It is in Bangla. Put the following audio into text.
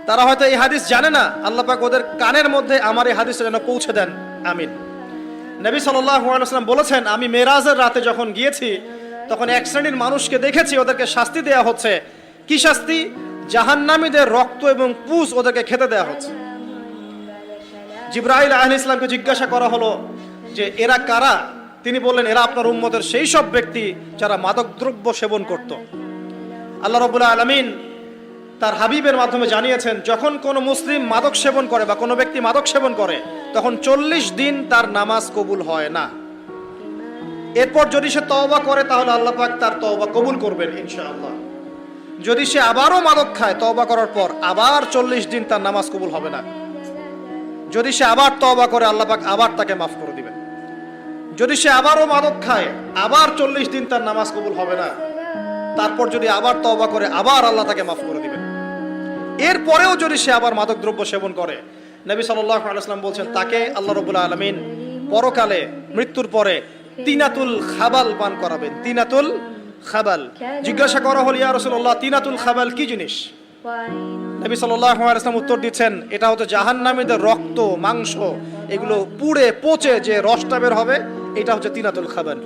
তারা হয়তো এই হাদিস জানে না, আল্লাহ পাক ওদের কানের মধ্যে আমার এই হাদিসটা যেন পৌঁছে দেন, আমিন। নবী সাল্লাল্লাহু আলাইহি ওয়াসাল্লাম বলেছেন, আমি মেরাজের রাতে যখন গিয়েছি তখন এক শ্রেণীর মানুষকে দেখেছি, ওদেরকে শাস্তি দেয়া হচ্ছে। কি শাস্তি? জাহান্নামীদের রক্ত এবং পুঁজ ওদেরকে খেতে দেয়া হচ্ছে। জিবরাইল আলাইহিস সালামকে জিজ্ঞাসা করা হলো যে এরা কারা? তিনি বললেন, এরা আপনার উম্মতের সেই সব ব্যক্তি যারা মাদকদ্রব্য সেবন করত। আল্লাহ রাব্বুল আলামিন তার হাবিবের মাধ্যমে জানিয়েছেন, যখন কোনো মুসলিম মাদক সেবন করে বা কোনো ব্যক্তি মাদক সেবন করে তখন 40 দিন তার নামাজ কবুল হয় না। এরপর যদি সে তওবা করে তাহলে আল্লাহ পাক তার তওবা কবুল করবেন ইনশাআল্লাহ। যদি সে আবারও মাদক খায় তওবা করার পর, আবার 40 দিন তার নামাজ কবুল হবে না। যদি সে আবার তওবা করে আল্লাহ পাক আবার তাকে মাফ করে দিবেন। যদি সে আবারও মাদক খায় আবার 40 দিন তার নামাজ কবুল হবে না। তারপর যদি আবার তওবা করে আবার আল্লাহ তাকে মাফ করে দিবেন। এরপরেও যদি সে আবার মাদক দ্রব্য সেবন করে, নবী সাল্লাল্লাহু আলাইহি ওয়াসাল্লাম বলছেন তাকে আল্লাহ রাব্বুল আলামিন পরকালে মৃত্যুর পরে তিনাতুল খাবাল পান করাবেন। তিনাতুল খাবাল। জিজ্ঞাসা করা হলো, ইয়া রাসূলুল্লাহ, তিনাতুল খাবাল কি জিনিস? নবী সাল্লাল্লাহু আলাইহি ওয়াসাল্লাম উত্তর দিচ্ছেন, এটা হচ্ছে জাহান্নামীদের রক্ত, মাংস, এগুলো পুড়ে পচে যে রসটা বের হবে, এটা হচ্ছে তিনাতুল খাবাল।